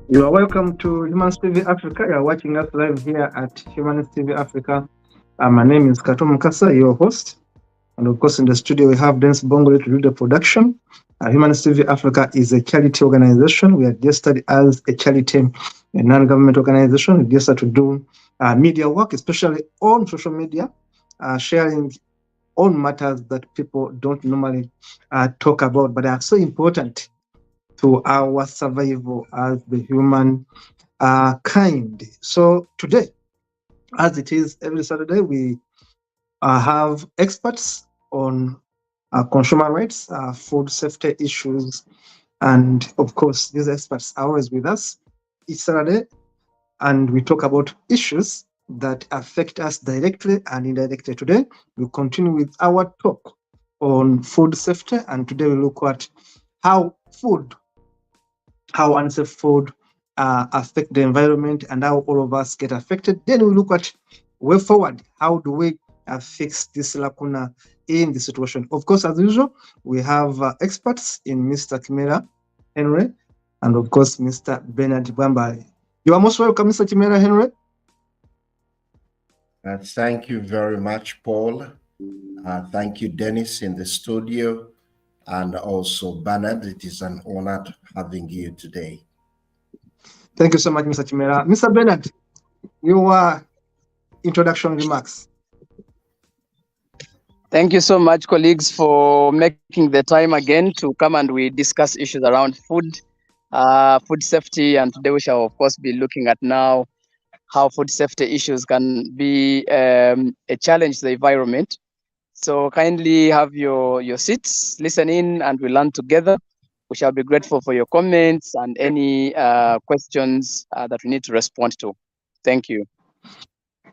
You are welcome to Humans TV Africa. You are watching us live here at Humans TV Africa. My name is Kato Mukasa, your host. And of course, in the studio, we have Dennis Bongole to do the production. Humans TV Africa is a charity organization. We are registered as a charity, a non government organization, registered to do media work, especially on social media, sharing on matters that people don't normally talk about, but are so important to our survival as the human kind. So today, as it is every Saturday, we have experts on consumer rights, food safety issues, and of course, these experts are always with us each Saturday, and we talk about issues that affect us directly and indirectly. Today, we continue with our talk on food safety, and today we look at how food how unsafe food affect the environment and how all of us get affected. Then we look at way forward. How do we fix this lacuna in the situation? Of course, as usual, we have experts in Mr. Kimera Henry and of course Mr. Bernard Bwambale. You are most welcome, Mr. Kimera Henry. Thank you very much, Paul. Thank you, Dennis, in the studio, and also Bernard. It is an honor having you today. Thank you so much, Mr. Kimera. Mr. Bernard, your introduction remarks. Thank you so much, colleagues, for making the time again to come and we discuss issues around food safety. And today we shall, of course, be looking at now how food safety issues can be a challenge to the environment. So kindly have your seats, listen in, and we learn together. We shall be grateful for your comments and any questions that we need to respond to. Thank you.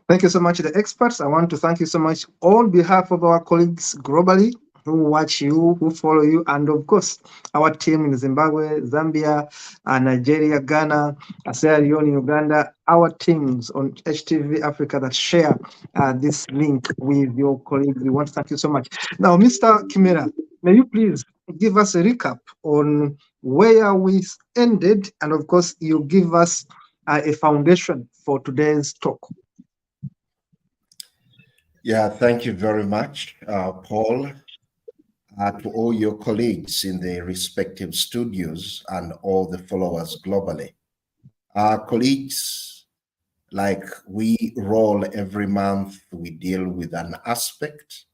Thank you so much, the experts. I want to thank you so much on behalf of our colleagues globally who watch you, who follow you, and of course, our team in Zimbabwe, Zambia, Nigeria, Ghana, Sierra Leone, Uganda, our teams on HTV Africa that share this link with your colleagues. We want to thank you so much. Now, Mr. Kimera, may you please give us a recap on where we ended, and of course, you give us a foundation for today's talk. Yeah, thank you very much, Paul, to all your colleagues in the respective studios and all the followers globally. Colleagues, like we roll every month, we deal with an aspect,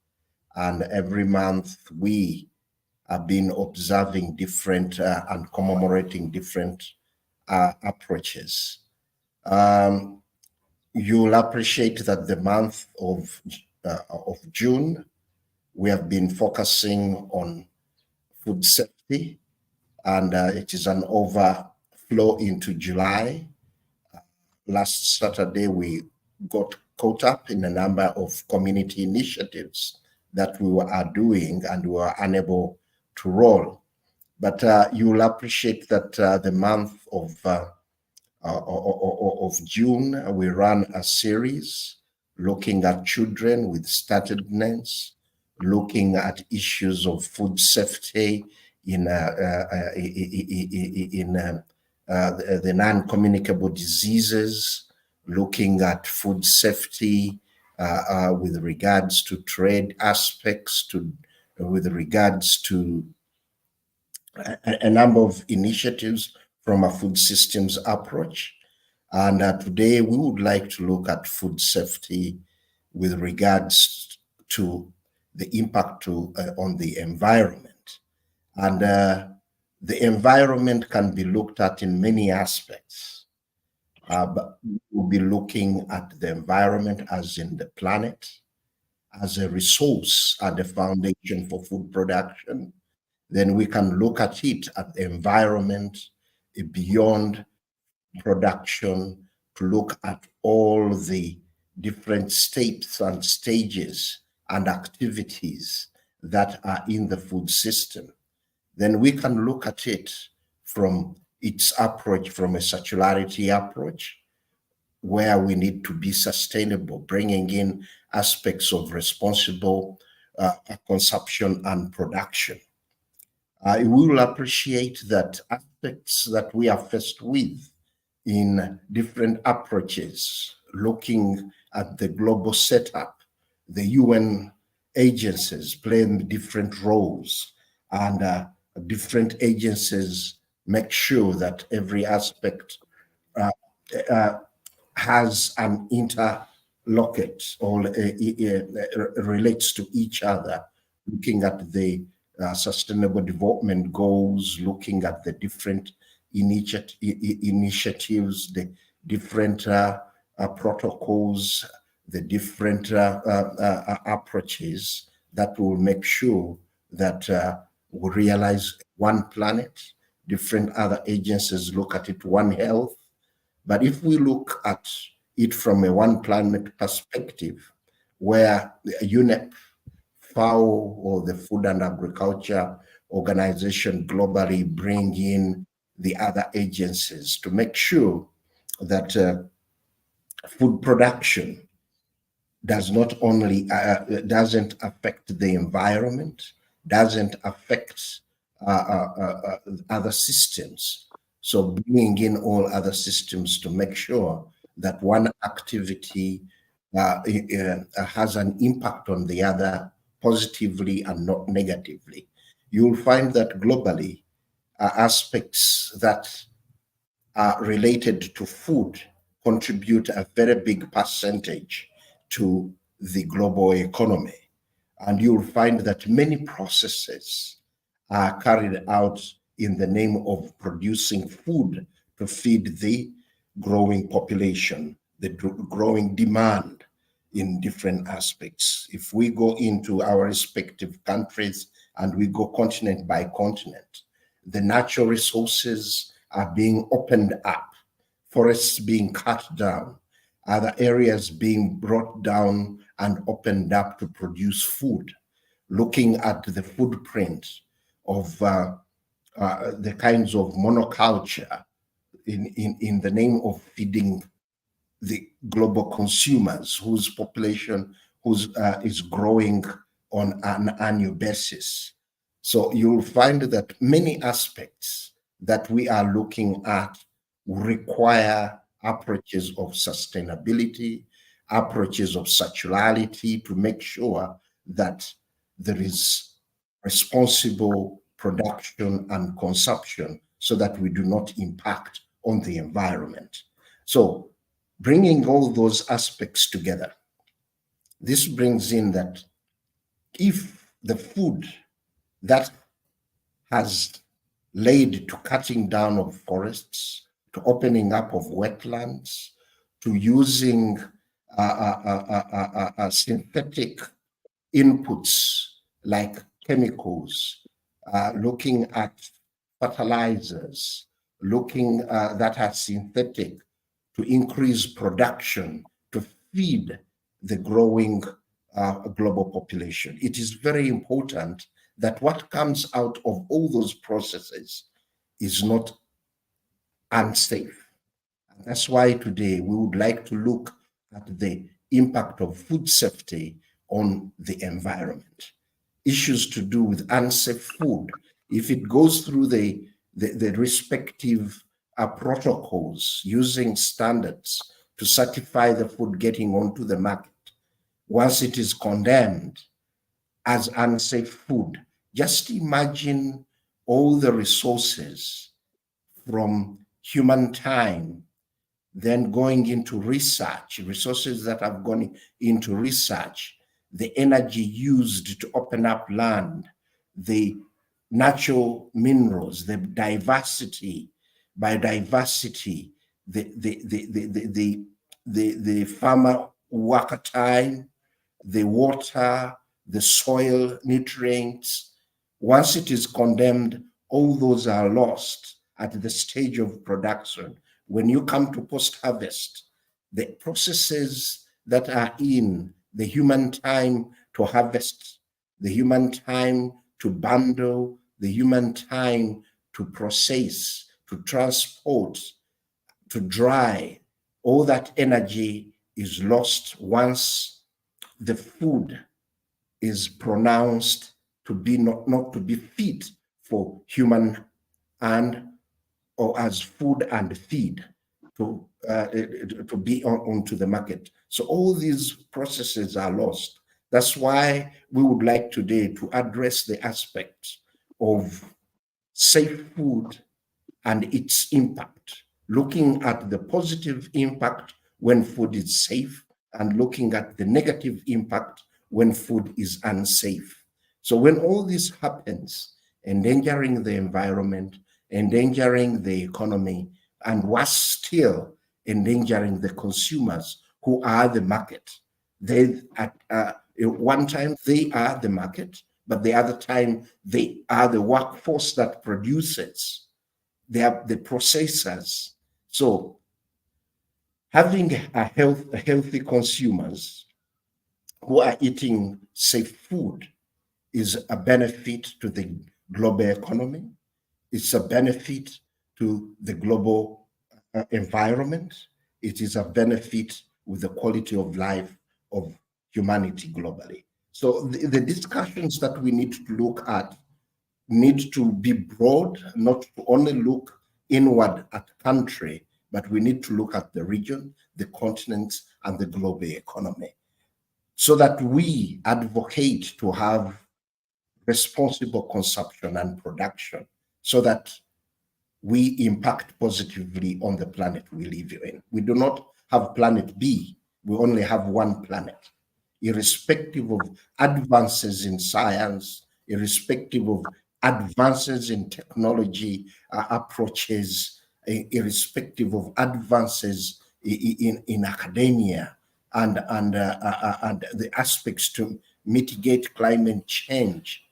and every month we have been observing different and commemorating different approaches. You'll appreciate that the month of June, we have been focusing on food safety, and it is an overflow into July. Last Saturday, we got caught up in a number of community initiatives that we are doing, and we were unable to roll. But you'll appreciate that the month of June, we ran a series looking at children with startedness, looking at issues of food safety in the non-communicable diseases, looking at food safety with regards to trade aspects, with regards to a number of initiatives from a food systems approach. And today we would like to look at food safety with regards to the impact on the environment. And the environment can be looked at in many aspects. But we'll be looking at the environment as in the planet, as a resource and a foundation for food production. Then we can look at it at the environment beyond production, to look at all the different states and stages and activities that are in the food system. Then we can look at it from its approach, from a circularity approach, where we need to be sustainable, bringing in aspects of responsible consumption and production. We will appreciate that aspects that we are faced with in different approaches, looking at the global setup, the UN agencies playing different roles, and different agencies make sure that every aspect uh, uh, has an interlocate or relates to each other, looking at the sustainable development goals, looking at the different initiatives, the different protocols, the different approaches that will make sure that we realize one planet. Different other agencies look at it, One Health. But if we look at it from a one planet perspective, where the UNEP, FAO, or the Food and Agriculture Organization globally bring in the other agencies to make sure that food production does not only doesn't affect the environment, doesn't affect other systems. So bringing in all other systems to make sure that one activity has an impact on the other positively and not negatively. You'll find that globally, aspects that are related to food contribute a very big percentage to the global economy. And you'll find that many processes are carried out in the name of producing food to feed the growing population, the growing demand in different aspects. If we go into our respective countries and we go continent by continent, the natural resources are being opened up, forests being cut down, other areas being brought down and opened up to produce food. Looking at the footprint of the kinds of monoculture in the name of feeding the global consumers whose population is growing on an annual basis. So you'll find that many aspects that we are looking at require approaches of sustainability, approaches of circularity to make sure that there is responsible production and consumption so that we do not impact on the environment. So bringing all those aspects together, this brings in that if the food that has led to cutting down of forests, to opening up of wetlands, to using synthetic inputs like chemicals, looking at fertilizers, looking that are synthetic to increase production, to feed the growing global population. It is very important that what comes out of all those processes is not unsafe. And that's why today we would like to look at the impact of food safety on the environment. Issues to do with unsafe food, if it goes through the respective protocols using standards to certify the food getting onto the market, once it is condemned as unsafe food, just imagine all the resources from human time then going into research, resources that have gone into research, the energy used to open up land, the natural minerals, the diversity, biodiversity, the farmer worker time, the water, the soil nutrients. Once it is condemned, all those are lost at the stage of production. When you come to post-harvest, the processes that are in the human time to harvest, the human time to bundle, the human time to process, to transport, to dry, all that energy is lost once the food is pronounced to be not to be fit for human and or as food and feed. to be onto the market. So all these processes are lost. That's why we would like today to address the aspects of safe food and its impact, looking at the positive impact when food is safe and looking at the negative impact when food is unsafe. So when all this happens, endangering the environment, endangering the economy, and worse still, endangering the consumers who are the market. They at one time they are the market, but the other time they are the workforce that produces. They are the processors. So having healthy consumers who are eating safe food is a benefit to the global economy. It's a benefit to the global environment. It is a benefit with the quality of life of humanity globally. So the discussions that we need to look at need to be broad, not to only look inward at country, but we need to look at the region, the continent, and the global economy, so that we advocate to have responsible consumption and production, so that we impact positively on the planet we live in. We do not have planet B, we only have one planet. Irrespective of advances in science, irrespective of advances in technology approaches, irrespective of advances in academia and the aspects to mitigate climate change,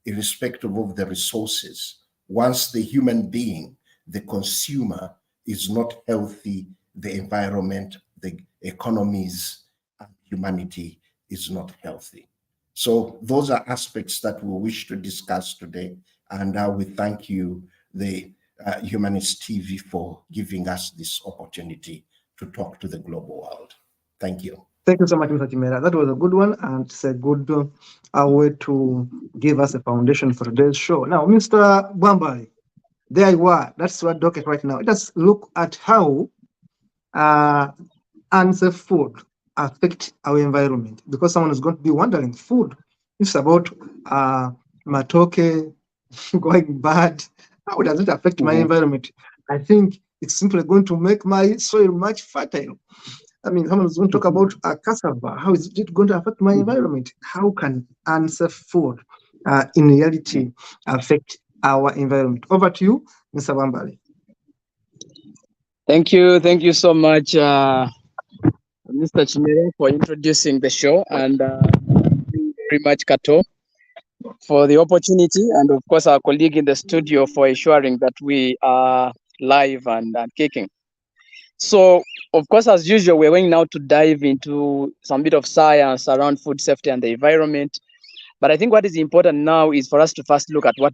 irrespective of the resources. Once the human being, the consumer, is not healthy, the environment, the economies, and humanity is not healthy. So those are aspects that we wish to discuss today. And we thank you, the Humanist TV, for giving us this opportunity to talk to the global world. Thank you. Thank you so much, Mr. Chimera. That was a good one, and it's a good way to give us a foundation for today's show. Now, Mr. Bwambali, there you are. That's what docket right now. Let's look at how unsafe food affect our environment, because someone is going to be wondering, food is about matoke going bad. How does it affect my environment? I think it's simply going to make my soil much fertile. I mean, someone is going to talk about cassava. How is it going to affect my environment? How can unsafe food in reality affect our environment? Over to you, Mr. Bwambali. Thank you so much, Mr. Chimera, for introducing the show, and thank you very much, Kato, for the opportunity, and of course our colleague in the studio for ensuring that we are live and kicking. So, of course, as usual, we're going now to dive into some bit of science around food safety and the environment. But I think what is important now is for us to first look at what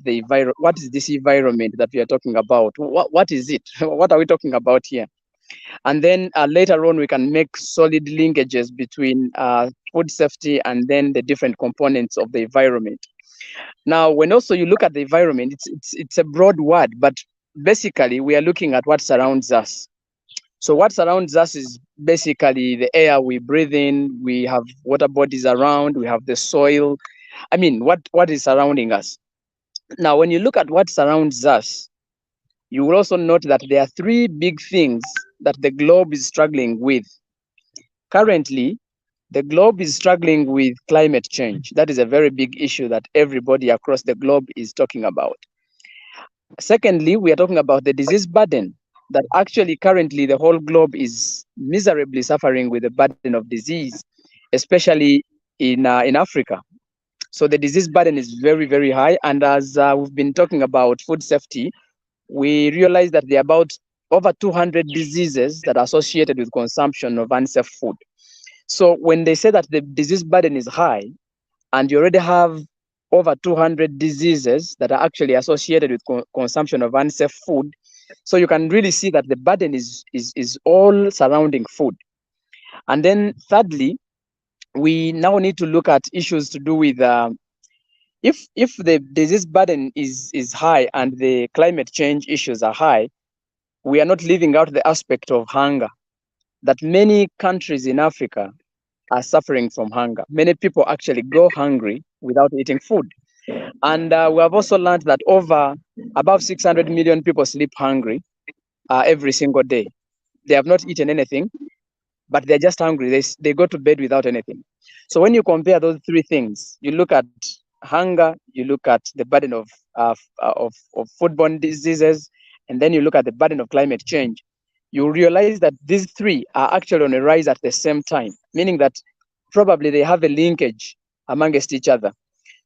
is this environment that we are talking about? What is it? What are we talking about here? And then later on, we can make solid linkages between food safety and then the different components of the environment. Now, when also you look at the environment, it's a broad word, but basically we are looking at what surrounds us. So what surrounds us is basically the air we breathe in, we have water bodies around, we have the soil. I mean, what is surrounding us? Now, when you look at what surrounds us, you will also note that there are three big things that the globe is struggling with. Currently, the globe is struggling with climate change. That is a very big issue that everybody across the globe is talking about. Secondly, we are talking about the disease burden, that actually currently the whole globe is miserably suffering with the burden of disease, especially in Africa. So the disease burden is very, very high. And as we've been talking about food safety, we realize that there are about over 200 diseases that are associated with consumption of unsafe food. So when they say that the disease burden is high, and you already have over 200 diseases that are actually associated with consumption of unsafe food, so you can really see that the burden is all surrounding food. And then thirdly, we now need to look at issues to do with if the disease burden is high and the climate change issues are high, we are not leaving out the aspect of hunger, that many countries in Africa are suffering from hunger. Many people actually go hungry without eating food. And we have also learned that over above 600 million people sleep hungry every single day. They have not eaten anything, but they're just hungry. They go to bed without anything. So when you compare those three things, you look at hunger, you look at the burden of foodborne diseases, and then you look at the burden of climate change, you realize that these three are actually on a rise at the same time, meaning that probably they have a linkage amongst each other.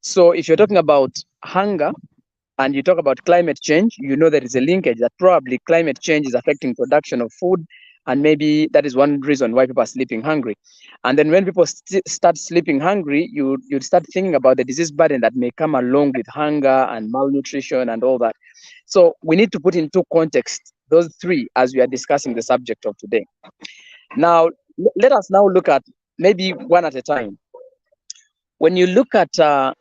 So if you're talking about hunger and you talk about climate change, you know there is a linkage that probably climate change is affecting production of food, and maybe that is one reason why people are sleeping hungry. And then when people start sleeping hungry, you start thinking about the disease burden that may come along with hunger and malnutrition and all that. So we need to put into context those three as we are discussing the subject of today. Now, let us now look at maybe one at a time. When you look at the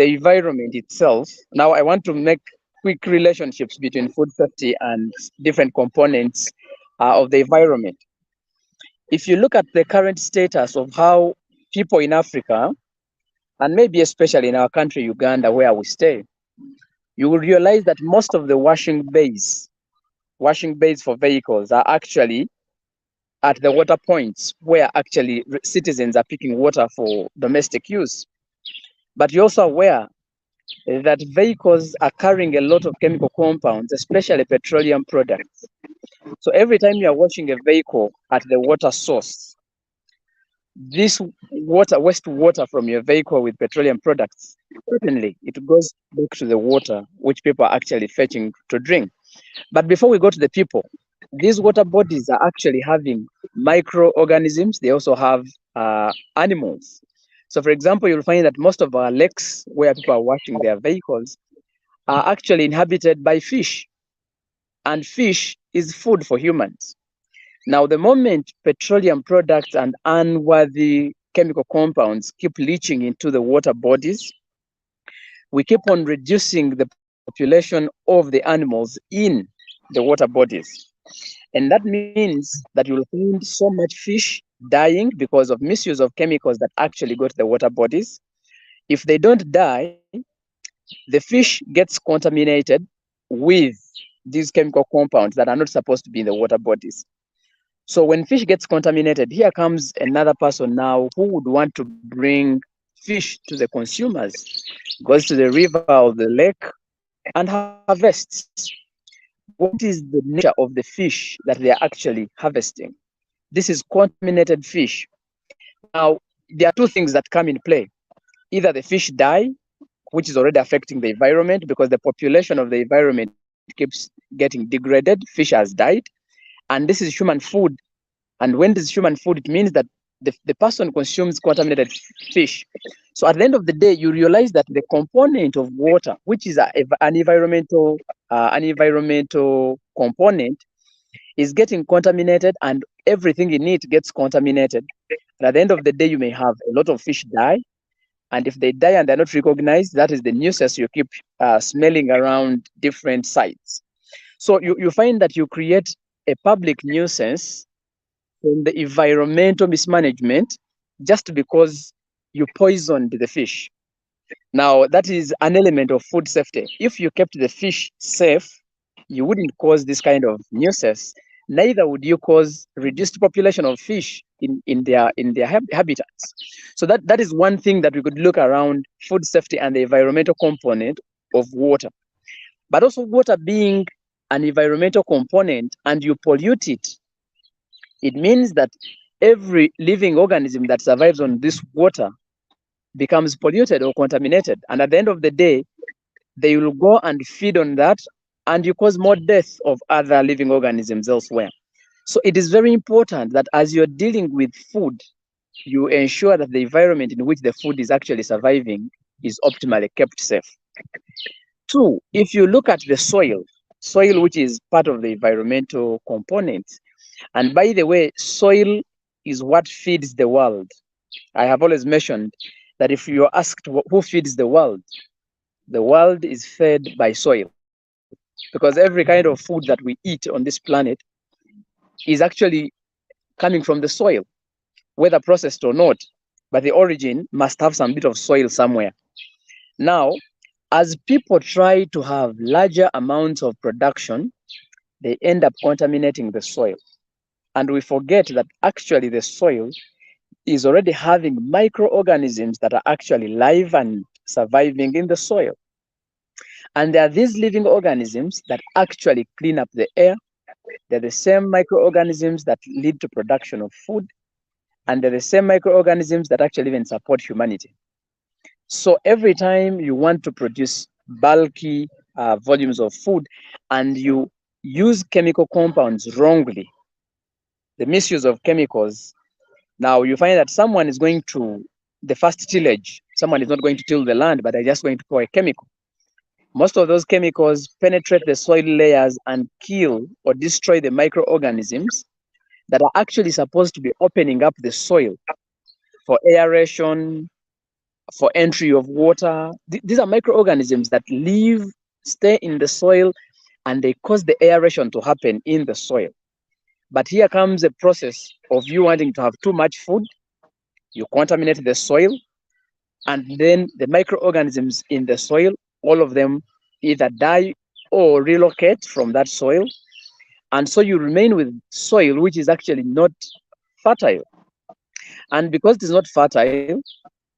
environment itself, now I want to make quick relationships between food safety and different components of the environment. If you look at the current status of how people in Africa, and maybe especially in our country, Uganda, where we stay, you will realize that most of the washing bays for vehicles are actually at the water points where actually citizens are picking water for domestic use. But you're also aware that vehicles are carrying a lot of chemical compounds, especially petroleum products. So every time you are washing a vehicle at the water source, this wastewater from your vehicle with petroleum products, certainly it goes back to the water which people are actually fetching to drink. But before we go to the people, these water bodies are actually having microorganisms. They also have animals. So, for example, you'll find that most of our lakes where people are washing their vehicles are actually inhabited by fish, and fish is food for humans. Now, the moment petroleum products and unworthy chemical compounds keep leaching into the water bodies, we keep on reducing the population of the animals in the water bodies. And that means that you'll find so much fish dying because of misuse of chemicals that actually go to the water bodies. If they don't die, the fish gets contaminated with these chemical compounds that are not supposed to be in the water bodies. So when fish gets contaminated, here comes another person now who would want to bring fish to the consumers, goes to the river or the lake and harvests. What is the nature of the fish that they are actually harvesting? This is contaminated fish. Now, there are two things that come in play. Either the fish die, which is already affecting the environment because the population of the environment keeps getting degraded, fish has died, and this is human food. And when this is human food, it means that the person consumes contaminated fish. So at the end of the day, you realize that the component of water, which is an environmental component, is getting contaminated, and everything in it gets contaminated. And at the end of the day, you may have a lot of fish die, and if they die and they're not recognized, that is the nuisance you keep smelling around different sites. So you find that you create a public nuisance from the environmental mismanagement just because you poisoned the fish. Now, that is an element of food safety. If you kept the fish safe, you wouldn't cause this kind of nuisance. Neither would you cause reduced population of fish in their habitats. So that is one thing that we could look around food safety and the environmental component of water. But also water being an environmental component and you pollute it, it means that every living organism that survives on this water becomes polluted or contaminated. And at the end of the day, they will go and feed on that, and you cause more death of other living organisms elsewhere. So it is very important that as you're dealing with food, you ensure that the environment in which the food is actually surviving is optimally kept safe. Two, if you look at the soil which is part of the environmental component, and by the way, soil is what feeds the world. I have always mentioned that if you're asked who feeds the world is fed by soil. because every kind of food that we eat on this planet is actually coming from the soil, whether processed or not, but the origin must have some bit of soil somewhere. Now, as people try to have larger amounts of production, they end up contaminating the soil. And we forget that actually the soil is already having microorganisms that are actually live and surviving in the soil. And there are these living organisms that actually clean up the air. They're the same microorganisms that lead to production of food, and they're the same microorganisms that actually even support humanity. So every time you want to produce bulky volumes of food and you use chemical compounds wrongly, the misuse of chemicals, now you find that someone is going to the first tillage, someone is not going to till the land, but they're just going to pour a chemical. Most of those chemicals penetrate the soil layers and kill or destroy the microorganisms that are actually supposed to be opening up the soil for aeration, for entry of water. These are microorganisms that live, stay in the soil, and they cause the aeration to happen in the soil. But here comes a process of you wanting to have too much food, you contaminate the soil, and then the microorganisms in the soil, all of them either die or relocate from that soil. And so you remain with soil which is actually not fertile. And because it is not fertile,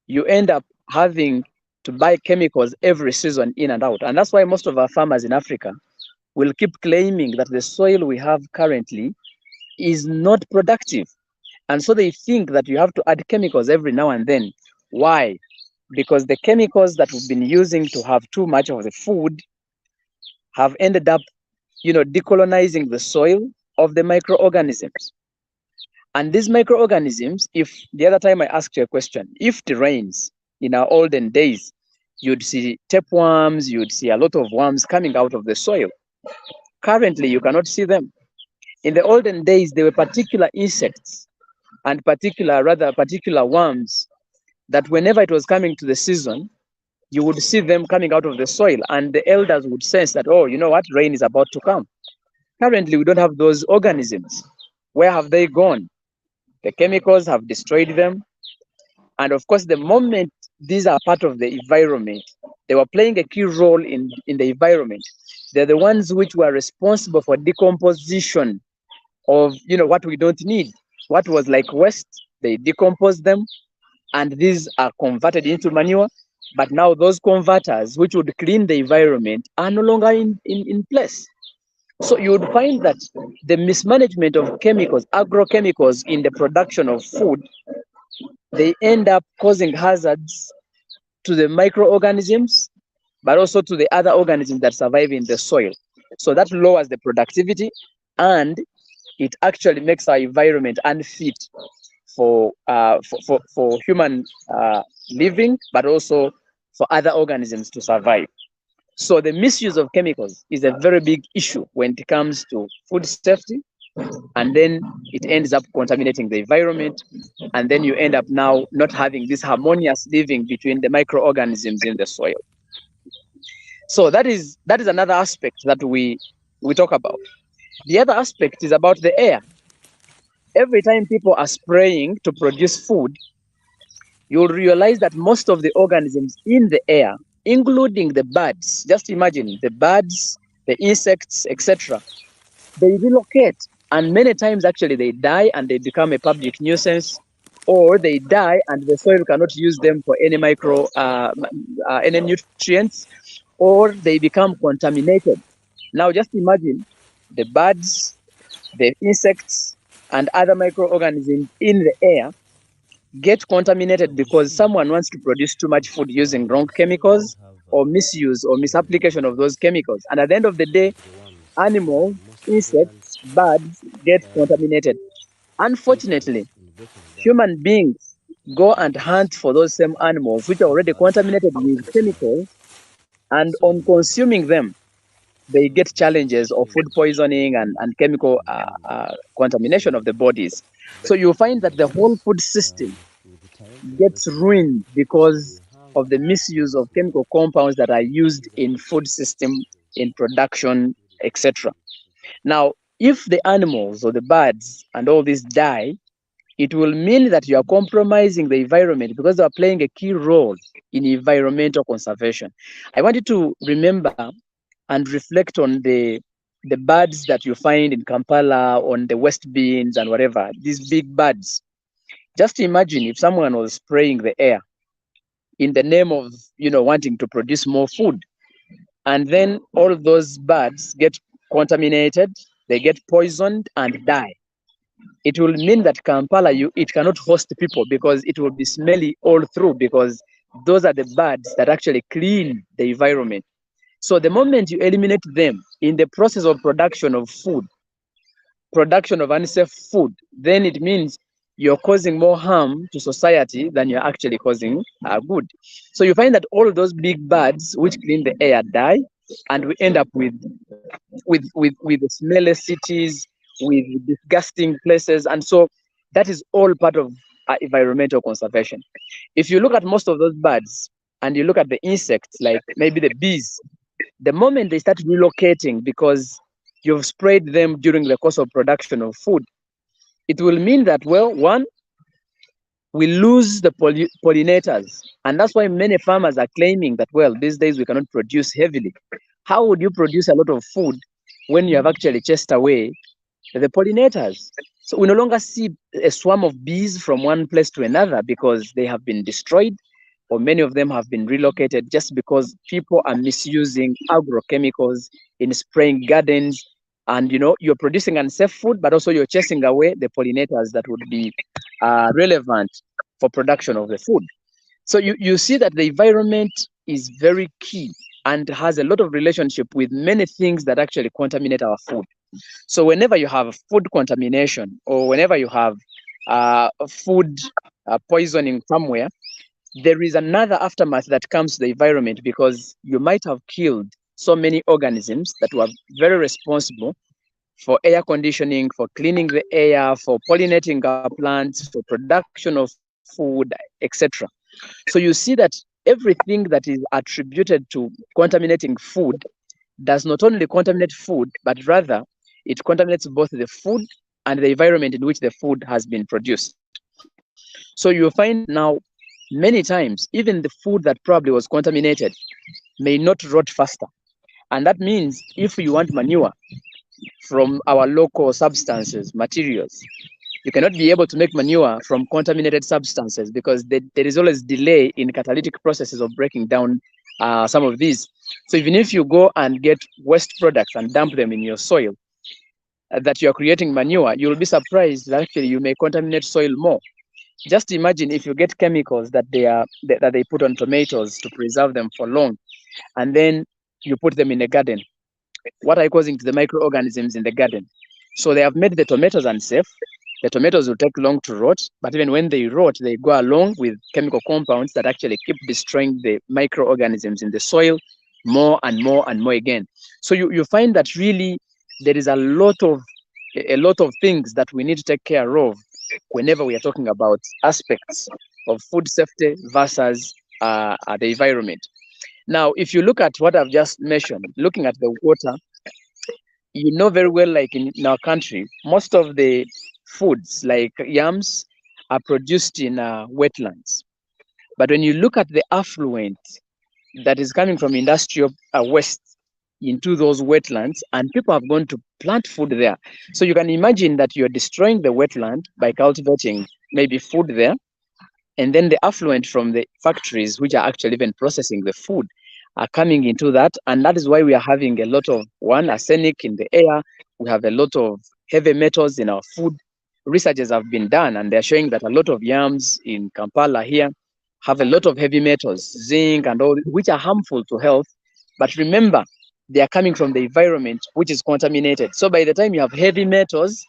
you end up having to buy chemicals every season in and out. And that's why most of our farmers in Africa will keep claiming that the soil we have currently is not productive. And so they think that you have to add chemicals every now and then. Why? Because the chemicals that we've been using to have too much of the food have ended up, decolonizing the soil of the microorganisms. And these microorganisms, if the other time I asked you a question, if it rains in our olden days, you'd see tapeworms, you'd see a lot of worms coming out of the soil. Currently, you cannot see them. In the olden days, there were particular insects and particular worms that whenever it was coming to the season, you would see them coming out of the soil, and the elders would sense that, oh, you know what, rain is about to come. Currently, we don't have those organisms. Where have they gone? The chemicals have destroyed them. And of course, the moment these are part of the environment, they were playing a key role in the environment. They're the ones which were responsible for decomposition of what we don't need. What was like waste, they decompose them, and these are converted into manure. But now those converters, which would clean the environment, are no longer in place. So you would find that the mismanagement of chemicals, agrochemicals in the production of food, they end up causing hazards to the microorganisms, but also to the other organisms that survive in the soil. So that lowers the productivity, and it actually makes our environment unfit for human living, but also for other organisms to survive. So the misuse of chemicals is a very big issue when it comes to food safety, and then it ends up contaminating the environment, and then you end up now not having this harmonious living between the microorganisms in the soil. So that is another aspect that we talk about. The other aspect is about the air. Every time people are spraying to produce food, you'll realize that most of the organisms in the air, including the birds, just imagine the birds, the insects, etc., they relocate. And many times, actually, they die and they become a public nuisance, or they die and the soil cannot use them for any any nutrients, or they become contaminated. Now, just imagine the birds, the insects, and other microorganisms in the air get contaminated because someone wants to produce too much food using wrong chemicals, or misuse or misapplication of those chemicals. And at the end of the day, animals, insects, birds get contaminated. Unfortunately, human beings go and hunt for those same animals which are already contaminated with chemicals, and on consuming them, they get challenges of food poisoning and chemical contamination of the bodies. So you find that the whole food system gets ruined because of the misuse of chemical compounds that are used in food system in production, etc. Now, if the animals or the birds and all this die, it will mean that you are compromising the environment because they are playing a key role in environmental conservation. I want you to remember and reflect on the birds that you find in Kampala, on the West Beans and whatever, these big birds. Just imagine if someone was spraying the air in the name of, wanting to produce more food, and then all those birds get contaminated, they get poisoned and die. It will mean that Kampala, it cannot host people because it will be smelly all through, because those are the birds that actually clean the environment. So the moment you eliminate them in the process of production of food, production of unsafe food, then it means you're causing more harm to society than you're actually causing good. So you find that all those big birds which clean the air die, and we end up with smelly cities, with disgusting places, and so that is all part of environmental conservation. If you look at most of those birds and you look at the insects, like maybe the bees, the moment they start relocating because you've sprayed them during the course of production of food, it will mean that, well, one, we lose the pollinators. And that's why many farmers are claiming that, well, these days we cannot produce heavily. How would you produce a lot of food when you have actually chased away the pollinators? So we no longer see a swarm of bees from one place to another because they have been destroyed, or many of them have been relocated just because people are misusing agrochemicals in spraying gardens. And you're producing unsafe food, but also you're chasing away the pollinators that would be relevant for production of the food. So you see that the environment is very key and has a lot of relationship with many things that actually contaminate our food. So whenever you have food contamination, or whenever you have food poisoning somewhere, there is another aftermath that comes to the environment, because you might have killed so many organisms that were very responsible for air conditioning, for cleaning the air, for pollinating our plants, for production of food, etc. So you see that everything that is attributed to contaminating food does not only contaminate food, but rather it contaminates both the food and the environment in which the food has been produced. So you'll find that now, many times, even the food that probably was contaminated may not rot faster. And that means if you want manure from our local substances, materials, you cannot be able to make manure from contaminated substances, because there is always delay in catalytic processes of breaking down some of these. So even if you go and get waste products and dump them in your soil, that you're creating manure, you'll be surprised that actually you may contaminate soil more. Just imagine if you get chemicals that they put on tomatoes to preserve them for long, and then you put them in a garden. What are you causing to the microorganisms in the garden? So they have made the tomatoes unsafe. The tomatoes will take long to rot, but even when they rot, they go along with chemical compounds that actually keep destroying the microorganisms in the soil more and more and more again. So you find that really there is a lot of things that we need to take care of whenever we are talking about aspects of food safety versus the environment. Now, if you look at what I've just mentioned, looking at the water, you know very well, like in our country, most of the foods like yams are produced in wetlands. But when you look at the affluent that is coming from industrial waste into those wetlands, and people have gone to plant food there. So you can imagine that you're destroying the wetland by cultivating maybe food there, and then the affluent from the factories, which are actually even processing the food, are coming into that. And that is why we are having a lot of arsenic in the air. We have a lot of heavy metals in our food. Researches have been done, and they're showing that a lot of yams in Kampala here have a lot of heavy metals, zinc and all, which are harmful to health. But remember, they are coming from the environment, which is contaminated. So by the time you have heavy metals,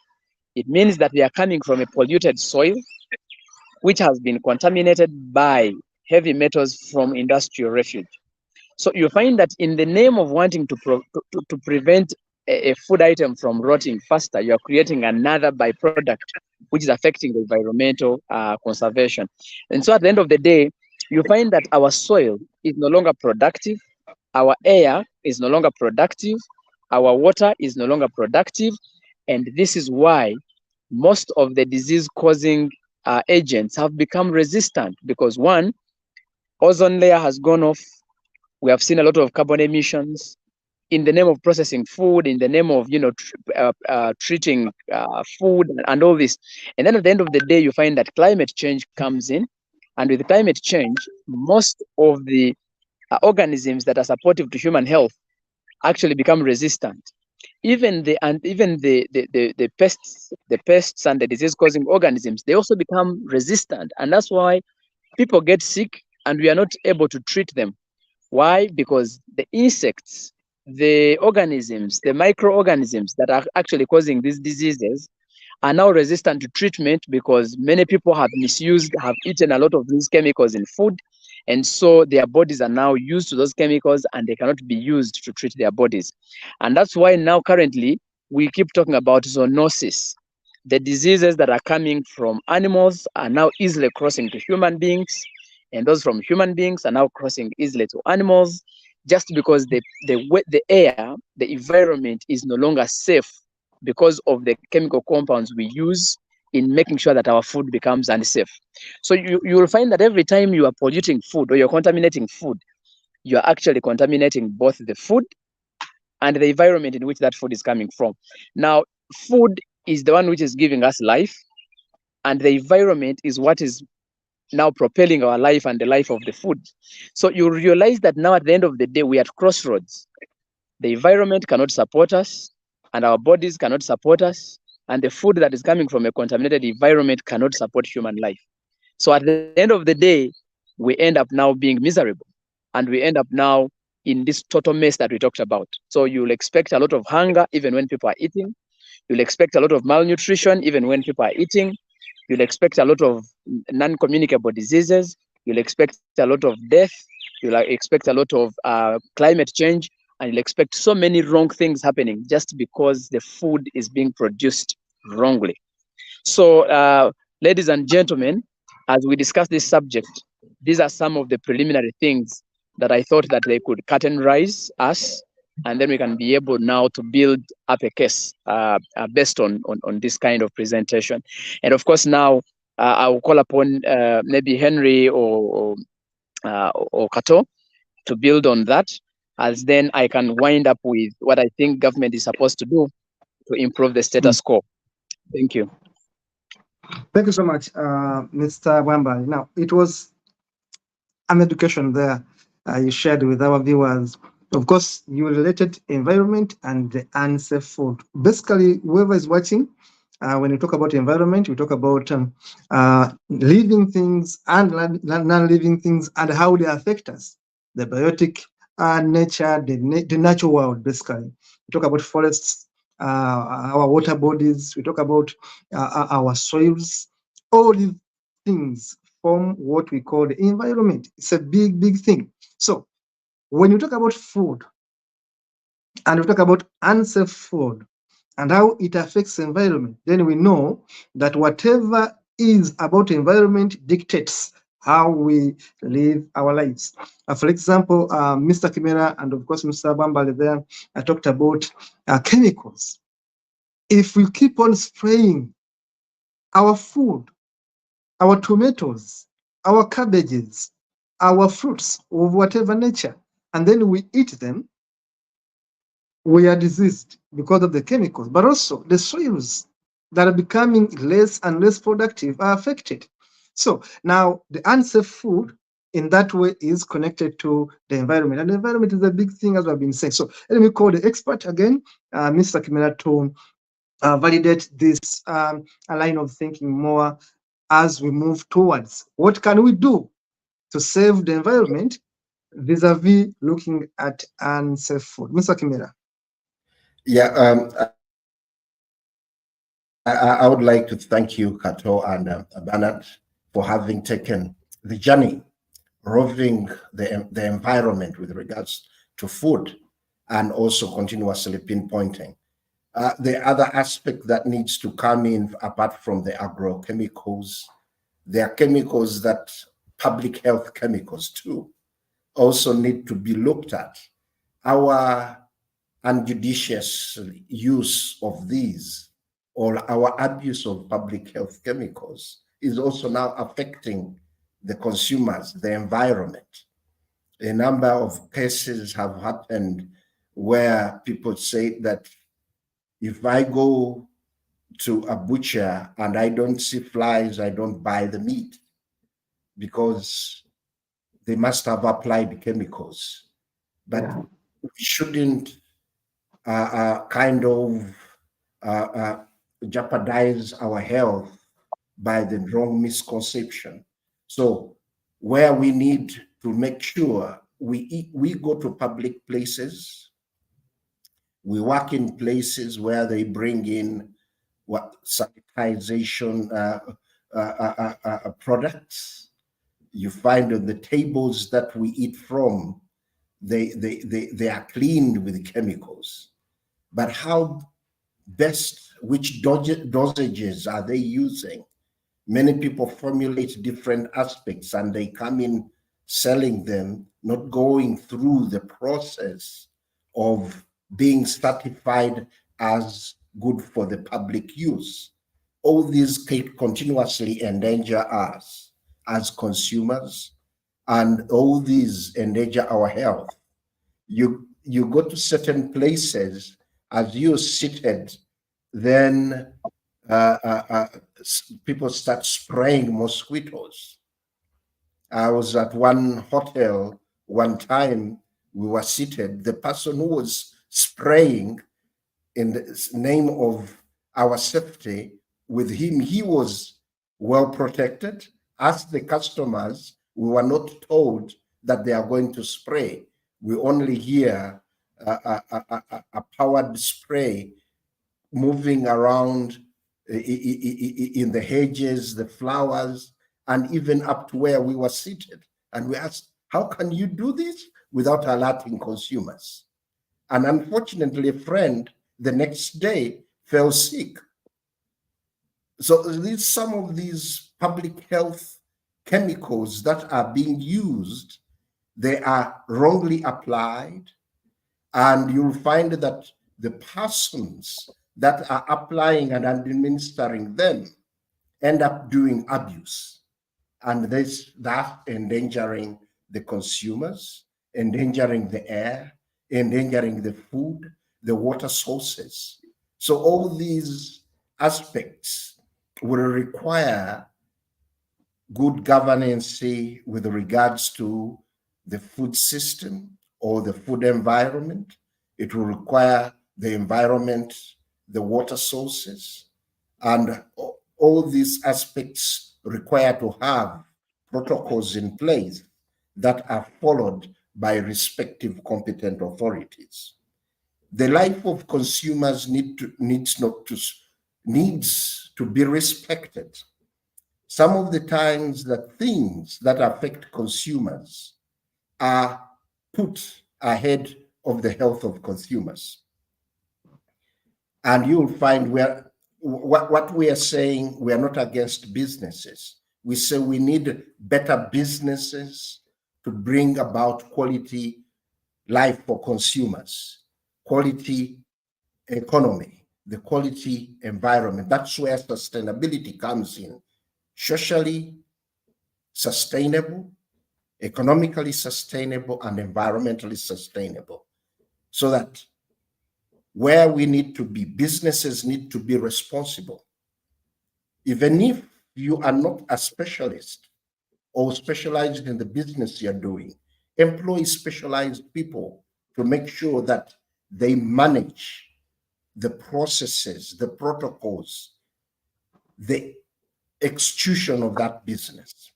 it means that they are coming from a polluted soil, which has been contaminated by heavy metals from industrial refuge. So you find that in the name of wanting to prevent a food item from rotting faster, you're creating another byproduct, which is affecting the environmental conservation. And so at the end of the day, you find that our soil is no longer productive, our air is no longer productive, our water is no longer productive, and this is why most of the disease causing agents have become resistant, because one, ozone layer has gone off. We have seen a lot of carbon emissions in the name of processing food, in the name of treating food and all this. And then at the end of the day, you find that climate change comes in, and with climate change, most of the organisms that are supportive to human health actually become resistant. Even the pests and the disease causing organisms, they also become resistant, and that's why people get sick and we are not able to treat them. Why? Because the insects, the organisms, the microorganisms that are actually causing these diseases are now resistant to treatment, because many people have misused, have eaten a lot of these chemicals in food. And so their bodies are now used to those chemicals and they cannot be used to treat their bodies. And that's why now currently we keep talking about zoonosis. The diseases that are coming from animals are now easily crossing to human beings, and those from human beings are now crossing easily to animals, just because the air, the environment is no longer safe because of the chemical compounds we use in making sure that our food becomes unsafe. So you will find that every time you are polluting food or you're contaminating food, you are actually contaminating both the food and the environment in which that food is coming from. Now, food is the one which is giving us life, and the environment is what is now propelling our life and the life of the food. So you realize that now at the end of the day, we are at crossroads. The environment cannot support us, and our bodies cannot support us, and the food that is coming from a contaminated environment cannot support human life. So at the end of the day, we end up now being miserable, and we end up now in this total mess that we talked about. So you'll expect a lot of hunger even when people are eating. You'll expect a lot of malnutrition even when people are eating. You'll expect a lot of non-communicable diseases. You'll expect a lot of death. You'll expect a lot of climate change, and you'll expect so many wrong things happening just because the food is being produced wrongly. So, ladies and gentlemen, as we discuss this subject, these are some of the preliminary things that I thought that they could categorize us, and then we can be able now to build up a case based on this kind of presentation. And of course, now I will call upon maybe Henry or Kato to build on that, as then I can wind up with what I think government is supposed to do to improve the status quo. Thank you. Thank you so much, Mr. Wamba. Now, it was an education there you shared with our viewers. Of course, you related environment and the unsafe food. Basically, whoever is watching, when you talk about environment, we talk about living things and non-living things and how they affect us. The biotic nature, the natural world, basically. We talk about forests, our water bodies, we talk about our soils, all these things form what we call the environment. It's a big, big thing. So when you talk about food and we talk about unsafe food and how it affects the environment, then we know that whatever is about environment dictates how we live our lives. For example, Mr. Kimera and of course Mr. Bambale there, I talked about chemicals. If we keep on spraying our food, our tomatoes, our cabbages, our fruits of whatever nature, and then we eat them, we are diseased because of the chemicals, but also the soils that are becoming less and less productive are affected. So now the unsafe food in that way is connected to the environment, and the environment is a big thing, as I've been saying. So let me call the expert again, Mr. Kimera, to validate this line of thinking more as we move towards what can we do to save the environment vis-a-vis looking at unsafe food. Mr. Kimera. Yeah, I would like to thank you, Kato and Bernard, for having taken the journey, roving the environment with regards to food, and also continuously pinpointing. The other aspect that needs to come in, apart from the agrochemicals, there are chemicals that public health chemicals too also need to be looked at. our unjudicious use of these or our abuse of public health chemicals is also now affecting the consumers, the environment. A number of cases have happened where people say that if I go to a butcher and I don't see flies, I don't buy the meat because they must have applied chemicals. But we shouldn't kind of jeopardize our health by the wrong misconception. So where we need to make sure we go to public places, we work in places where they bring in what sanitization products. You find on the tables that we eat from, they are cleaned with chemicals. But how best, which dosages are they using? Many people formulate different aspects and they come in selling them, not going through the process of being certified as good for the public use. All these continuously endanger us as consumers, and all these endanger our health. You go to certain places, as you're seated, then people start spraying mosquitoes. I was at one hotel one time, we were seated, the person who was spraying in the name of our safety, with him, he was well protected. As the customers, we were not told that they are going to spray. We only hear a powered spray moving around in the hedges, the flowers, and even up to where we were seated. And we asked, how can you do this without alerting consumers? And unfortunately, a friend the next day fell sick. So some of these public health chemicals that are being used, they are wrongly applied, and you'll find that the persons that are applying and administering them end up doing abuse, and that endangering the consumers, endangering the air, endangering the food, the water sources. So all these aspects will require good governance with regards to the food system or the food environment. It will require the environment, the water sources, and all these aspects require to have protocols in place that are followed by respective competent authorities. The life of consumers needs to be respected. Some of the times that things that affect consumers are put ahead of the health of consumers. And you'll find what we are saying, we are not against businesses. We say we need better businesses to bring about quality life for consumers, quality economy, the quality environment. That's where sustainability comes in. Socially sustainable, economically sustainable, and environmentally sustainable. So that where we need to be, businesses need to be responsible. Even if you are not a specialist or specialized in the business you're doing, employ specialized people to make sure that they manage the processes, the protocols, the execution of that business.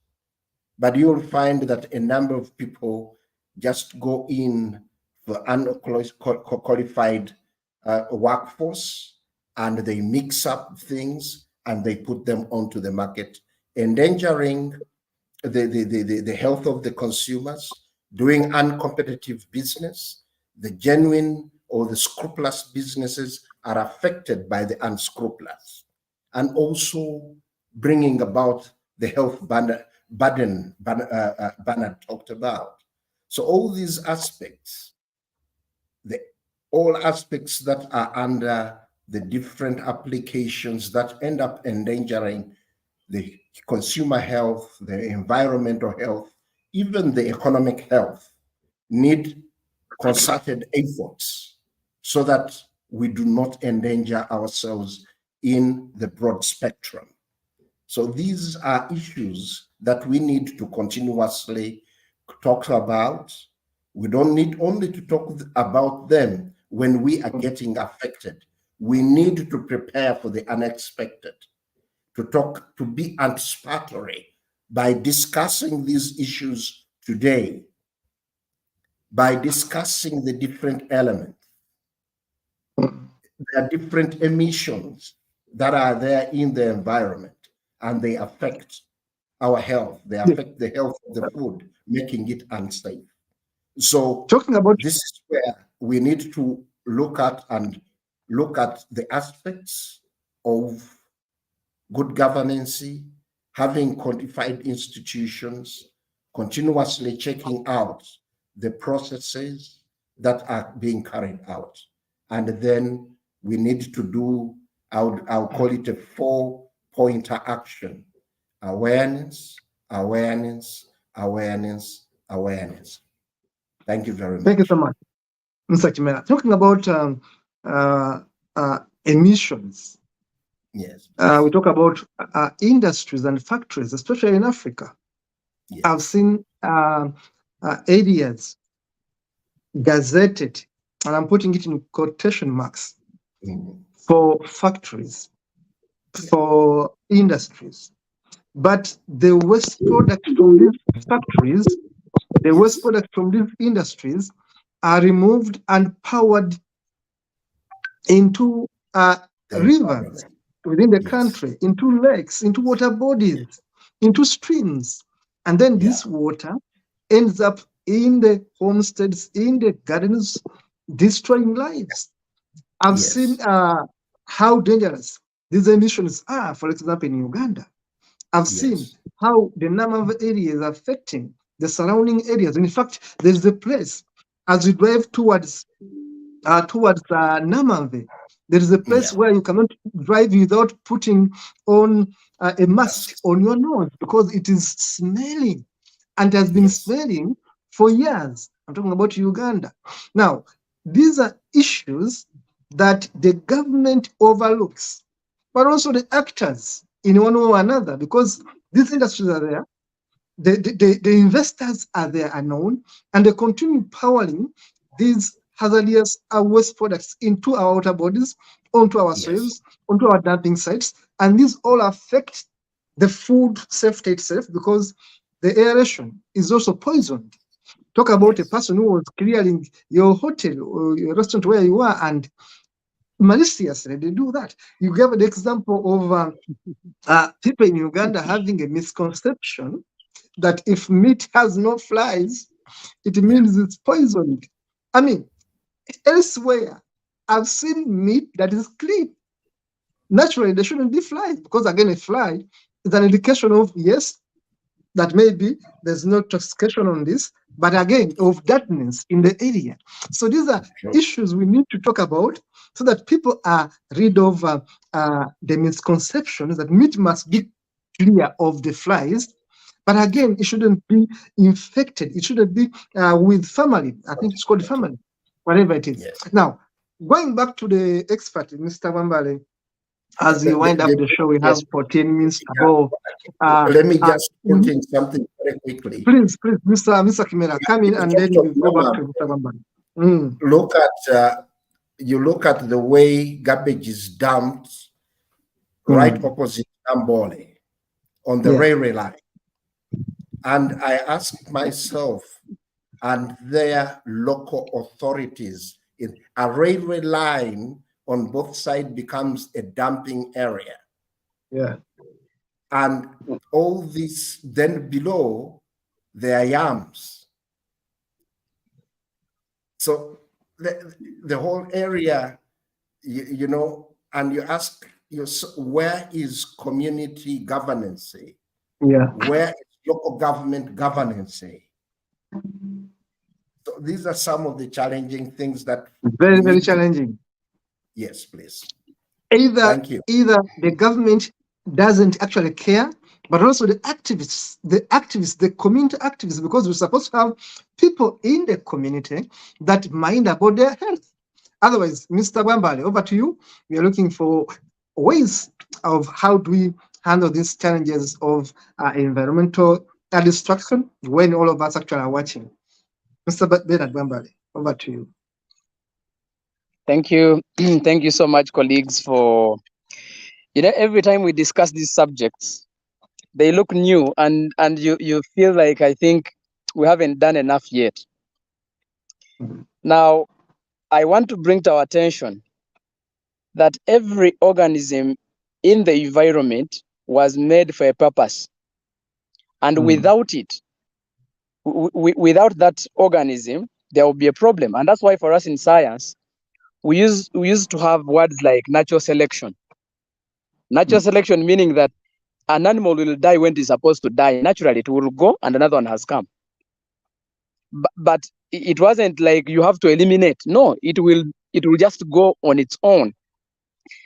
But you'll find that a number of people just go in for unqualified workforce, and they mix up things and they put them onto the market, endangering the health of the consumers, doing uncompetitive business. The genuine or the scrupulous businesses are affected by the unscrupulous, and also bringing about the health burden Bernard talked about. So all these aspects the all aspects that are under the different applications that end up endangering the consumer health, the environmental health, even the economic health, need concerted efforts so that we do not endanger ourselves in the broad spectrum. So these are issues that we need to continuously talk about. We don't need only to talk about them when we are getting affected. We need to prepare for the unexpected, to be anticipatory by discussing these issues today, by discussing the different elements. There are different emissions that are there in the environment, and they affect our health. They affect the health of the food, making it unsafe. So Talking about this is where we need to look at the aspects of good governance, having codified institutions, continuously checking out the processes that are being carried out. And then we need to do, I'll call it a 4-pointer action: awareness, awareness, awareness, awareness. Thank you very much. Thank you so much, Mr. Chimera. Talking about emissions. Yes. We talk about industries and factories, especially in Africa. Yes. I've seen areas gazetted, and I'm putting it in quotation marks, for factories, for industries. But the waste product from these factories, the waste product from these industries are removed and powered into rivers within the country, into lakes, into water bodies, into streams. And then this water ends up in the homesteads, in the gardens, destroying lives. I've seen how dangerous these emissions are, for example, in Uganda. I've seen how the Namave area is affecting the surrounding areas. In fact, there's a place, as you drive towards Namave, there is a place where you cannot drive without putting on a mask on your nose because it is smelling, and has been smelling for years. I'm talking about Uganda. Now, these are issues that the government overlooks, but also the actors in one way or another, because these industries are there, the investors are there, are known, and they continue powering these hazardous waste products into our water bodies, onto our soils, onto our dumping sites, and these all affect the food safety itself, because the aeration is also poisoned. Talk about a person who was clearing your hotel or your restaurant where you are, and maliciously they do that. You gave the example of people in Uganda having a misconception that if meat has no flies, it means it's poisoned. I mean, elsewhere, I've seen meat that is clean. Naturally, there shouldn't be flies, because again, a fly is an indication of, yes, that maybe there's no toxication on this, but again, of darkness in the area. So these are issues we need to talk about so that people are rid of the misconceptions that meat must be clear of the flies. But again, it shouldn't be infected. It shouldn't be with formalin. I think it's called formalin, whatever it is. Now, going back to the expert, Mr. Wambale, as we wind up the show, we have 14 minutes to go. Let me just put in something very quickly. Please, Mr. Kimera, come in and then we'll go back to Mr. Wambale. You look at the way garbage is dumped right opposite Ambole on the railway line. And I asked myself, and their local authorities, in a railway line on both sides becomes a dumping area. Yeah. And all this, then below, there are yams. So the whole area, you know, and you ask yourself, where is community governance? Yeah. Where is local government governance? So these are some of the challenging things that Very, very challenging. Yes, please. Either Thank you. the government doesn't actually care, but also the activists, the community activists, because we're supposed to have people in the community that mind about their health. Otherwise, Mr. Wambale, over to you. We are looking for ways of how do we handle these challenges of environmental destruction when all of us actually are watching. Mr. Bernard Wambale, over to you. Thank you. Thank you so much, colleagues, for, every time we discuss these subjects, they look new and you feel like, I think we haven't done enough yet. Now, I want to bring to our attention that every organism in the environment was made for a purpose. And without it, without that organism, there will be a problem. And that's why for us in science, we used to have words like natural selection. Natural selection meaning that an animal will die when it's supposed to die. Naturally, it will go and another one has come. But it wasn't like you have to eliminate. No, it will just go on its own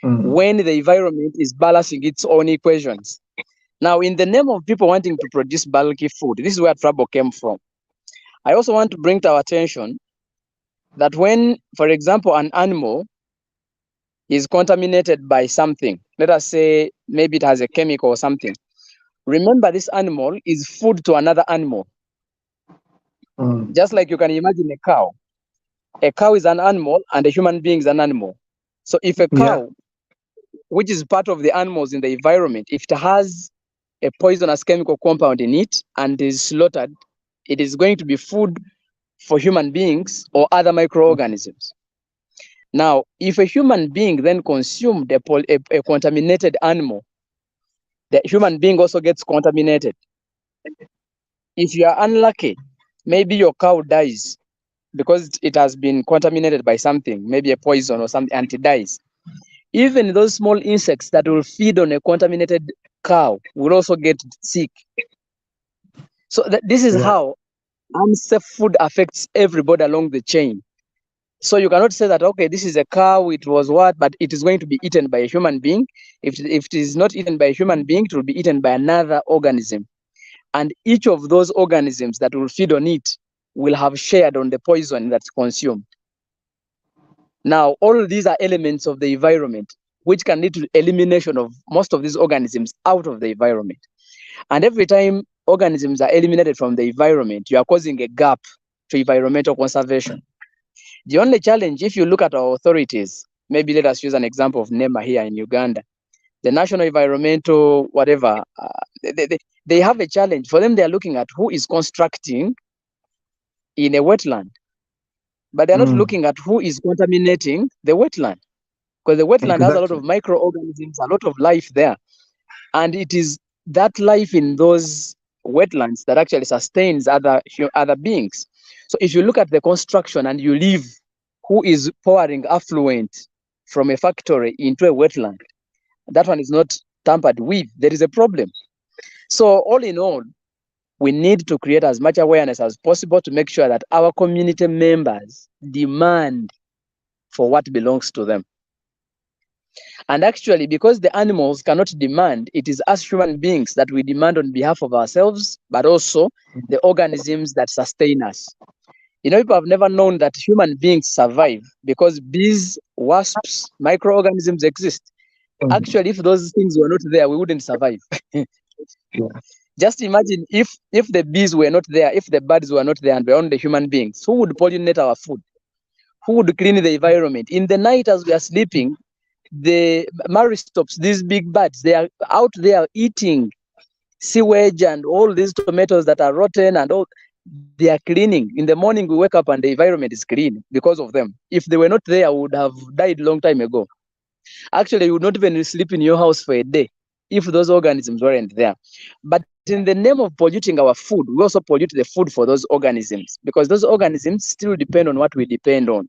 when the environment is balancing its own equations. Now, in the name of people wanting to produce bulky food, this is where trouble came from. I also want to bring to our attention that when, for example, an animal is contaminated by something, let us say maybe it has a chemical or something, remember this animal is food to another animal. Just like you can imagine a cow. A cow is an animal and a human being is an animal. So if a cow, which is part of the animals in the environment, if it has a poisonous chemical compound in it and is slaughtered, it is going to be food for human beings or other microorganisms. Now, if a human being then consumed a contaminated animal, the human being also gets contaminated. If you are unlucky, maybe your cow dies because it has been contaminated by something, maybe a poison or something, and it dies. Even those small insects that will feed on a contaminated cow will also get sick. So this is how unsafe food affects everybody along the chain. So you cannot say that, okay, this is a cow, it was what, but it is going to be eaten by a human being. If it is not eaten by a human being, it will be eaten by another organism. And each of those organisms that will feed on it will have shared on the poison that's consumed. Now, all of these are elements of the environment, which can lead to elimination of most of these organisms out of the environment. And every time organisms are eliminated from the environment, you are causing a gap to environmental conservation. The only challenge, if you look at our authorities, maybe let us use an example of NEMA here in Uganda, the National Environmental, whatever, they have a challenge. For them, they are looking at who is constructing in a wetland, but they're not looking at who is contaminating the wetland, because the wetland has a lot of microorganisms, a lot of life there. And it is that life in those wetlands that actually sustains other beings. So if you look at the construction and you leave who is pouring affluent from a factory into a wetland, that one is not tampered with. There is a problem. So all in all, we need to create as much awareness as possible to make sure that our community members demand for what belongs to them. And actually, because the animals cannot demand, it is us human beings that we demand on behalf of ourselves, but also the organisms that sustain us. People have never known that human beings survive because bees, wasps, microorganisms exist. Actually, if those things were not there, we wouldn't survive. Just imagine if the bees were not there, if the birds were not there, and we're only the human beings, who would pollinate our food? Who would clean the environment? In the night as we are sleeping, the maristops, these big birds, they are out there eating sewage and all these tomatoes that are rotten and all. They are cleaning. In the morning, we wake up and the environment is clean because of them. If they were not there, we would have died long time ago. Actually, you would not even sleep in your house for a day if those organisms weren't there. But in the name of polluting our food, we also pollute the food for those organisms, because those organisms still depend on what we depend on.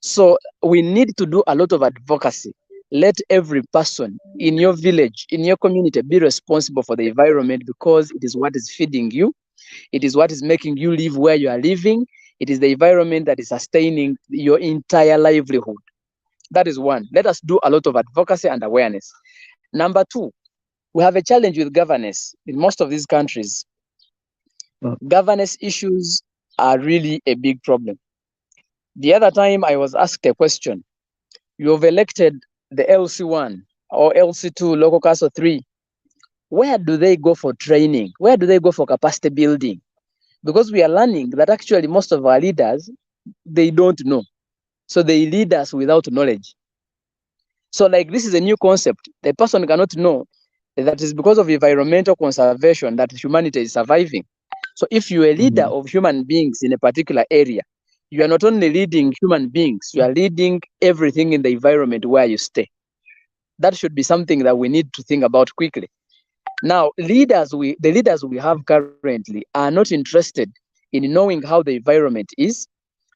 So we need to do a lot of advocacy. Let every person in your village, in your community, be responsible for the environment, because it is what is feeding you. It is what is making you live where you are living. It is the environment that is sustaining your entire livelihood. That is one. Let us do a lot of advocacy and awareness. Number two, we have a challenge with governance in most of these countries. Governance issues are really a big problem. The other time I was asked a question. You've elected the LC1 or LC2, local council 3. Where do they go for training? Where do they go for capacity building? Because we are learning that actually most of our leaders, they don't know. So they lead us without knowledge. So like this is a new concept. The person cannot know that is because of environmental conservation that humanity is surviving. So if you're a leader of human beings in a particular area, you are not only leading human beings, you are leading everything in the environment where you stay. That should be something that we need to think about quickly. Now, the leaders we have currently are not interested in knowing how the environment is.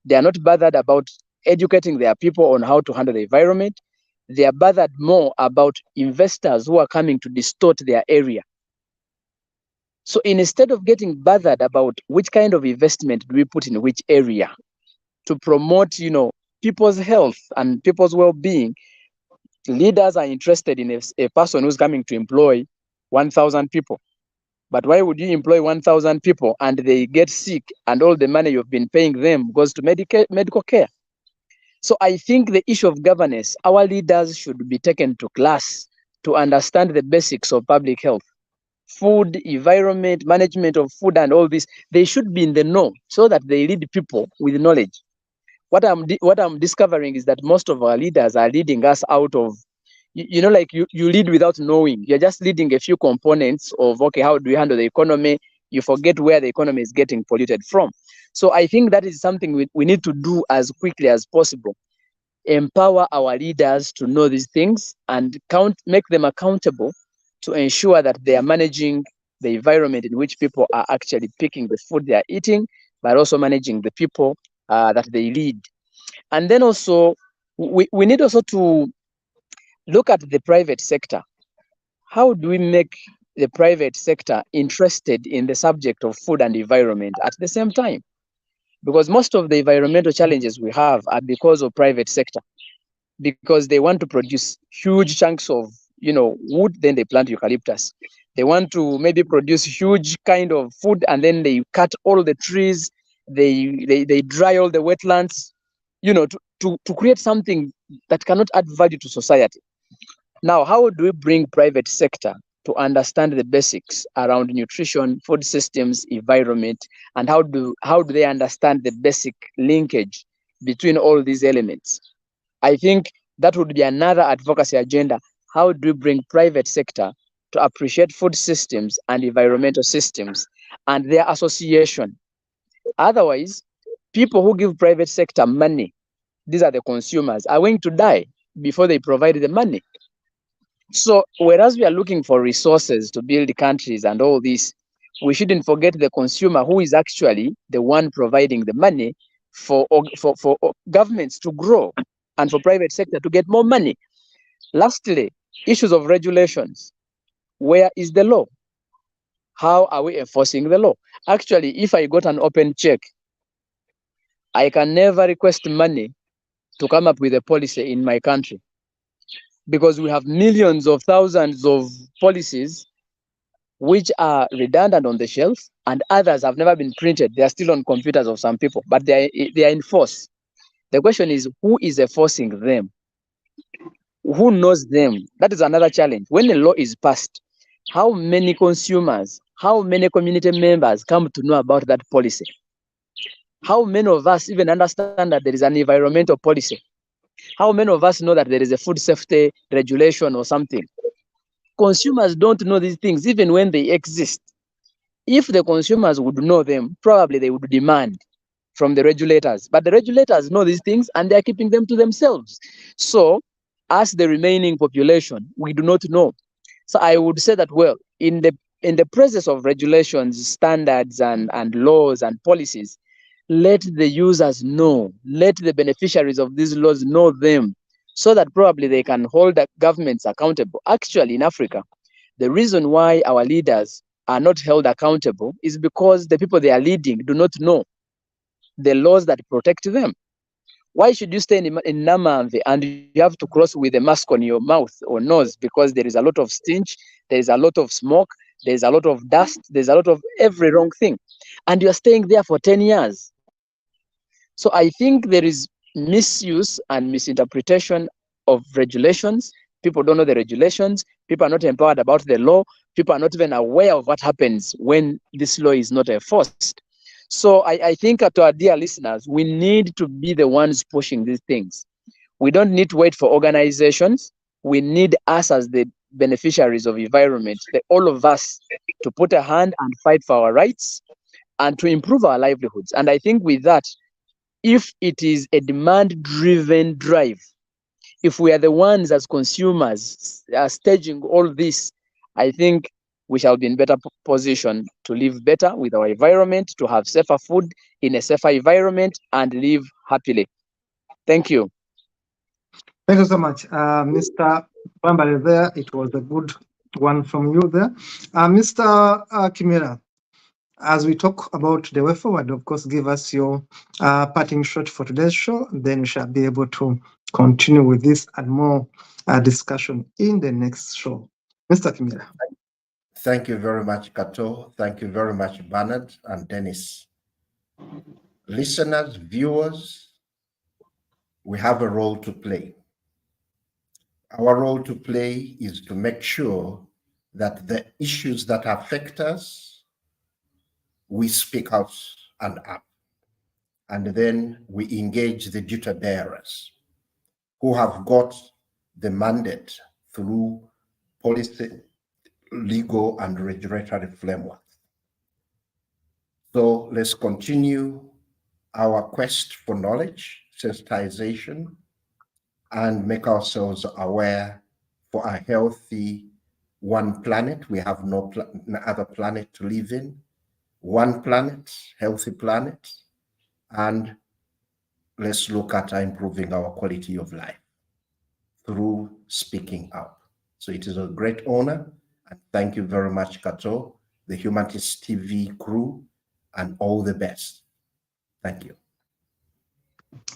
They are not bothered about educating their people on how to handle the environment. They are bothered more about investors who are coming to distort their area. So instead of getting bothered about which kind of investment do we put in which area to promote, people's health and people's well-being, leaders are interested in a person who's coming to employ 1,000 people. But why would you employ 1,000 people and they get sick and all the money you've been paying them goes to medical care? So I think the issue of governance, our leaders should be taken to class to understand the basics of public health, food, environment, management of food and all this. They should be in the know so that they lead people with knowledge. What I'm discovering is that most of our leaders are leading us out of, like you lead without knowing. You're just leading a few components of, okay, how do we handle the economy? You forget where the economy is getting polluted from. So I think that is something we need to do as quickly as possible. Empower our leaders to know these things and make them accountable to ensure that they are managing the environment in which people are actually picking the food they are eating, but also managing the people that they lead. And then also, we need also to look at the private sector. How do we make the private sector interested in the subject of food and environment at the same time? Because most of the environmental challenges we have are because of private sector, because they want to produce huge chunks of wood, then they plant eucalyptus. They want to maybe produce huge kind of food and then they cut all the trees, they dry all the wetlands, to create something that cannot add value to society. Now, how do we bring private sector to understand the basics around nutrition, food systems, environment, and how do they understand the basic linkage between all these elements? I think that would be another advocacy agenda. How do we bring private sector to appreciate food systems and environmental systems and their association? Otherwise, people who give private sector money, these are the consumers, are going to die before they provide the money. So whereas we are looking for resources to build countries and all this, we shouldn't forget the consumer who is actually the one providing the money for governments to grow and for private sector to get more money. Lastly, issues of regulations. Where is the law? How are we enforcing the law? Actually, if I got an open check, I can never request money to come up with a policy in my country, because we have millions of thousands of policies which are redundant on the shelf and others have never been printed. They are still on computers of some people, but they are in force. The question is, who is enforcing them? Who knows them? That is another challenge. When the law is passed, how many consumers, how many community members come to know about that policy? How many of us even understand that there is an environmental policy? How many of us know that there is a food safety regulation or something? Consumers don't know these things even when they exist. If the consumers would know them, probably they would demand from the regulators. But the regulators know these things and they are keeping them to themselves. So, as the remaining population, we do not know. So I would say that, well, in the presence of regulations, standards, and laws and policies, let the users know, let the beneficiaries of these laws know them, so that probably they can hold the governments accountable. Actually, in Africa, the reason why our leaders are not held accountable is because the people they are leading do not know. the laws that protect them. Why should you stay in Namamve and you have to cross with a mask on your mouth or nose because there is a lot of stench, there is a lot of smoke, there is a lot of dust, there's a lot of every wrong thing, and you are staying there for 10 years? So I think there is misuse and misinterpretation of regulations. People don't know the regulations. People are not empowered about the law. People are not even aware of what happens when this law is not enforced. So I think to our dear listeners, we need to be the ones pushing these things. We don't need to wait for organizations. We need us as the beneficiaries of environment, all of us, to put a hand and fight for our rights and to improve our livelihoods. And I think with that, if it is a demand-driven drive, if we are the ones as consumers staging all this, I think we shall be in better position to live better with our environment, to have safer food in a safer environment, and live happily. Thank you. Thank you so much, Mr. Bambale there. It was a good one from you there. Mr. Kimera, as we talk about the way forward, of course, give us your parting shot for today's show. Then we shall be able to continue with this and more discussion in the next show. Mr. Kimera. Thank you very much, Kato. Thank you very much, Bernard and Dennis. Listeners, viewers, we have a role to play. Our role to play is to make sure that the issues that affect us, we speak out and up. And then we engage the duty bearers who have got the mandate through policy, legal, and regulatory framework. So let's continue our quest for knowledge, sensitization, and make ourselves aware for a healthy one planet. We have no other planet to live in. One planet, healthy planet, and let's look at improving our quality of life through speaking up. So it is a great honor, and thank you very much, Kato, the Humanities TV crew, and all the best. Thank you.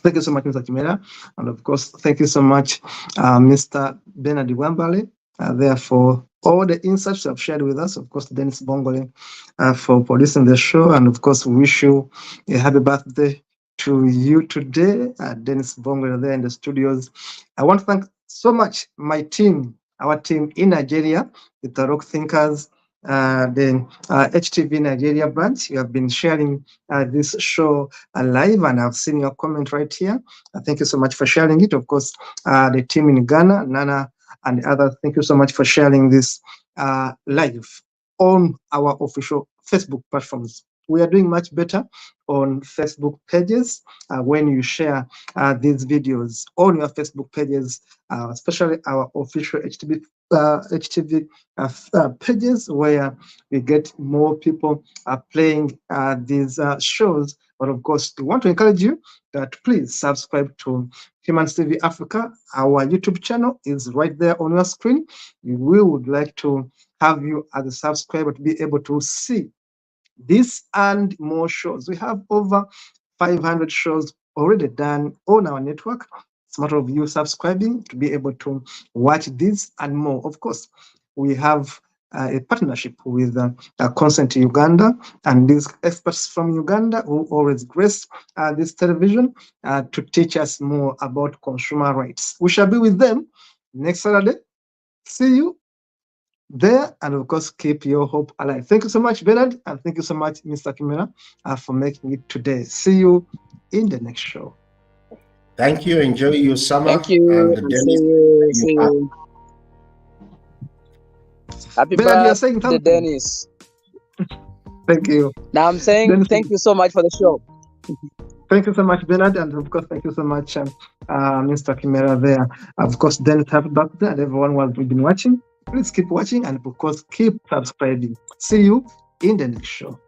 Thank you so much, Mr. Kimera. And of course, thank you so much, Mr. Bernard Wambale, there for all the insights you have shared with us. Of course, Dennis Bongole for producing the show. And of course, we wish you a happy birthday to you today, Dennis Bongole there in the studios. I want to thank so much my team, our team in Nigeria, the Tarok Thinkers, the HTV Nigeria branch. You have been sharing this show live, and I've seen your comment right here. Thank you so much for sharing it. Of course, the team in Ghana, Nana and others, thank you so much for sharing this live on our official Facebook platforms. We are doing much better on Facebook pages when you share these videos on your Facebook pages, especially our official HTV pages, where we get more people playing these shows. But of course, we want to encourage you that please subscribe to Humans TV Africa. Our YouTube channel is right there on your screen. We would like to have you as a subscriber to be able to see this and more shows. We have over 500 shows already done on our network. It's a matter of you subscribing to be able to watch this and more. Of course, we have a partnership with Consent Uganda, and these experts from Uganda who always grace this television to teach us more about consumer rights. We shall be with them next Saturday. See you there, and of course, keep your hope alive. Thank you so much, Bernard, and thank you so much, Mr. Kimera, for making it today. See you in the next show. Thank you. Enjoy your summer. Thank you. And See you. Happy Bernard, you're saying birthday, something. Dennis. Thank you. Now I'm saying Dennis, thank you so much for the show. Thank you so much, Bernard, and of course, thank you so much, Mr. Kimera there. Of course, Dennis, happy birthday, and everyone who has been watching. Please keep watching, and of course, keep subscribing. See you in the next show.